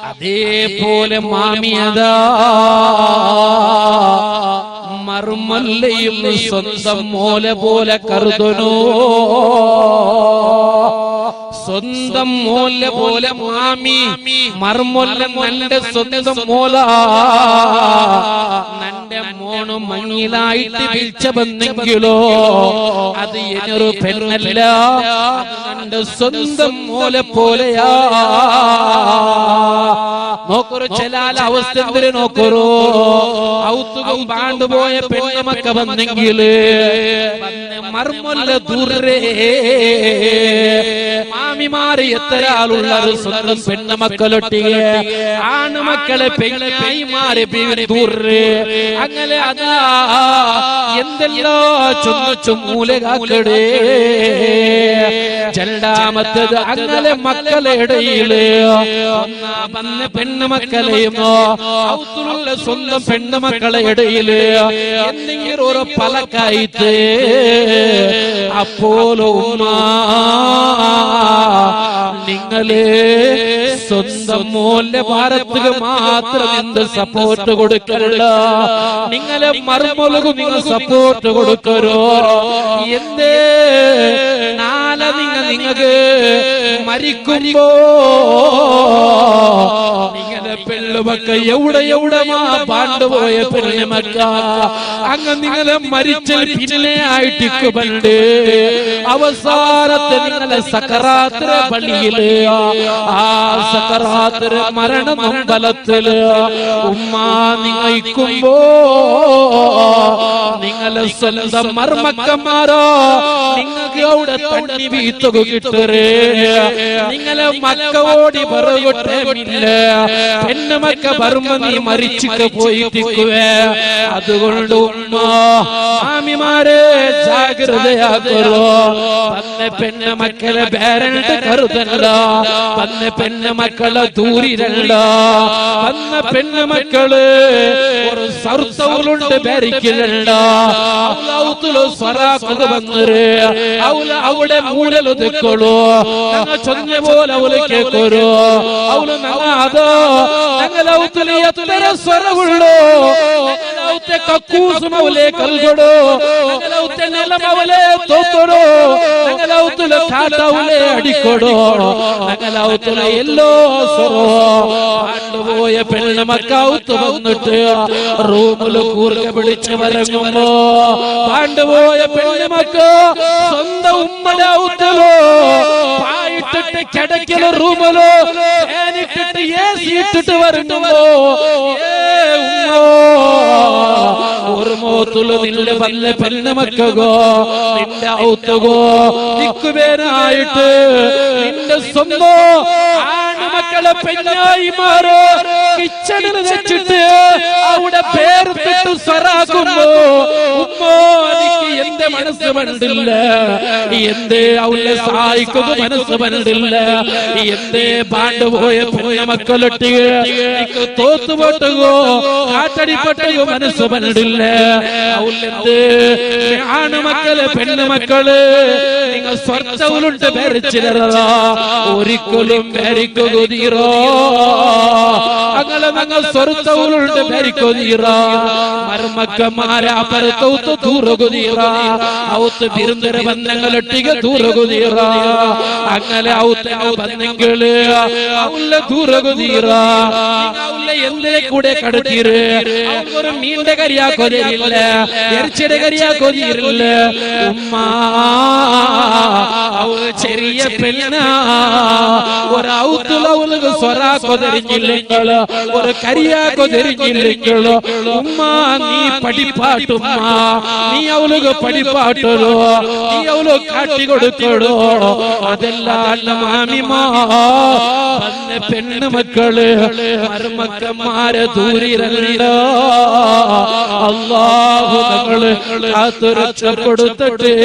അതേപോലെ മാമിയതാ മർമല്ലയും സ്വന്തം മോല പോലെ കരുതനോ. സ്വന്തം മോല പോലെ മാമി മർമൊല്ല നന്റെ സ്വന്തം മോല നന്റെ മോണു മങ്ങിലായിട്ട് വിളിച്ച ബന്നെങ്കിലോ അത് എന്നൊരു പെണ്ണല്ല, നന്റെ സ്വന്തം മോല പോലെയാ. നോക്കൊരു ചെലാല അവസ്ഥ എന്തിനു നോക്കൊരു ഔത്തുകം പാണ്ടുപോയ പെണ്ണമക്ക വന്നെങ്കില് മർമൊല്ല ദൂരേ മാമിമാര് എത്ര ആളുള്ളത് സ്വന്തം പെണ്ണമക്കളൊട്ടിയെ ആണുമക്കളെ പെണ്ണായിമാരെ ദൂരേ. അങ്ങനെ അതാ എന്തെല്ലോ ചൊന്നു മൂലകാക്കടേ. രണ്ടാമത്തത് അങ്ങനെ മക്കളെ ഇടയില് വന്ന പെണ്ണുമക്കളെയും ഔത്തുള്ള സ്വന്തം പെണ്ണുമക്കളെ ഇടയില് എന്തെങ്കിലും ഒരു പലക്കായിട്ട് അപ്പോലോ നിങ്ങള് സ്വന്തം മോന്റെ ഭാരത്തുക മാത്രം എന്ത് സപ്പോർട്ട് കൊടുക്കരുത്, നിങ്ങളെ മർമൊലകും നിങ്ങൾ സപ്പോർട്ട് കൊടുക്കരോ. എന്തേ നാളെ നിങ്ങൾക്ക് മരിക്കുമ്പോ നിങ്ങളെ പെണ്ണുമക്ക എവിടെമാ പാണ്ടുപോയ പെണ്ണുമക്ക അങ്ങ് നിങ്ങളെ മരിച്ചൽ പിന്നെ ആയിട്ടിക്കുമണ്ട്. അവസാനത്തെ നിങ്ങളെ സക്കറാത്ര പള്ളിയില് ആ സക്കറാത്ര മരണമമ്പലത്തില് ഉമ്മ നിങ്ങൾക്കുമ്പോ നിങ്ങളെ സ്വന്തം മർമക്കന്മാരോ നിങ്ങൾക്ക് അവിടെ തണ്ണി വീത്തുക കിട്ടറേ. നിങ്ങളെ മക്ക ഓടി പറകൊട്ടേമില്ല, പെണ്ണുമക്ക ബർമ്മ നീ മരിച്ചിട്ട് പോയിട്ടിക്കുവേ. അതുകൊണ്ട് ഉമ്മ മാമിമാരെ ജാഗ്രതയാക്കറോ. പന്ന പെണ്ണുമക്കളെ ബേരണ്ട് കരുതല്ല, പന്ന പെണ്ണുമക്കളെ ദൂരിരല്ല, പന്ന പെണ്ണുമക്കള് ഒരു സർത്തവുലുണ്ട് ബേരിക്കില്ല. സ്വരാക്കത് വന്നര് അവിടെ മൂലൊതുക്കളോ ചൊന്ന പോലെ അവള് കേക്കോരോ. അവള് അതോ ഞങ്ങളെ എത്ര സ്വരവുള്ളോ, കക്കൂസും അവലെ കൽകൊടോ, നിലം അവലെ തോത്തോടോ, ഞങ്ങളെ കാട്ടവലെ അടിക്കൊടോ, ഞങ്ങളെ എല്ലോ സ്വരോ. പാണ്ടുപോയ പെണ്ണുമക്കൗത്ത് വന്നിട്ട് റൂമില് കൂർക്ക പിടിച്ച് വരങ്ങുമ്പോ പാണ്ടുപോയ പെണ്ണുമക്ക സ്വന്തം ഉമ്മടെ ഔത്തലോ പായിട്ടിട്ട് കിടക്കലോ റൂമിലോ ഫാനിട്ടിട്ട് AC ഇട്ടിട്ട് വരുന്നുമ്പോ ഒരു മോത്തുള്ളു നിന്റെ വല്ല പെണ്ണുമക്കോ നിന്റെ ഔത്തുകോ നിക്കുവേനായിട്ട് നിന്റെ സ്വന്തം ആണുമക്കളെ പെണ്ണായിമാരോ കിച്ചണിൽ വെച്ചിട്ട് അവിടെ പേർത്തിട്ട് സ്വരാക്കുമ്പോ ഉമ്മോ എനിക്ക് എന്റെ മനസ്സ് പണ്ടില്ല, എന്തേ അവളെ സഹായിക്കുക മനസ്സ് പണ്ടില്ല, എന്തേ പാണ്ടുപോയ പെണ്ണുമക്കളൊട്ടിക എനിക്ക് തോത്തുപോട്ടുകോ കാട്ടടിപ്പെട്ടകോ മനസ്സ് പണ്ടില്ല. അവളെന്ത് ആണുമക്കളെ പെണ്ണുമക്കള് നിങ്ങൾ സ്വർച്ചവുലുണ്ട് ഭരിച്ചിരോ ഒരിക്കലും ഭരിക്കുകീറോ. അങ്ങനെ നിങ്ങൾ സ്വർച്ചവുലുണ്ട് ഭരിക്കുകീറോ. മർമക്കന്മാരെ അപ്പുറത്തൗത്ത് ദൂരകുതീറ ഔത്ത് ബിരുദര ബന്ധങ്ങളൊട്ടിക ദൂരകുതീറ. അങ്ങനെ ഔത്തങ്ങൾ ബന്ധങ്ങള് അവളെ ദൂരകുതീറ. അവളെ എന്തേ കൂടെ കടത്തീര് ഒരു മീന്റെ കരിയാക്കൊതിരില്ല, ഇറച്ചിയുടെ കരിയാക്കൊതിരില്ല. ഉമ്മ അവള് ചെറിയ പെണ്ണ ഒരു ഔത്തുലവുలకు സ്വരാക്കൊതിരിഞ്ഞില്ലെങ്കിലോ ഒരു കരിയാക്കൊതിരിഞ്ഞില്ലെങ്കിലോ ഉമ്മ നീ പഠിപ്പാട്ടുമ്മ, നീ അവൾക്ക് പഠിപ്പാട്ടലോ, നീ അവള് കാട്ടിക്കൊടുക്കടോ. അതെല്ലാം മാമിമാ വന്ന പെണ്ണുമക്കള് മർമക്കന്മാരെ ദൂരിരല്ല. അല്ലാഹു തങ്ങള് കാത്തുരക്ഷ കൊടുത്തട്ടെ.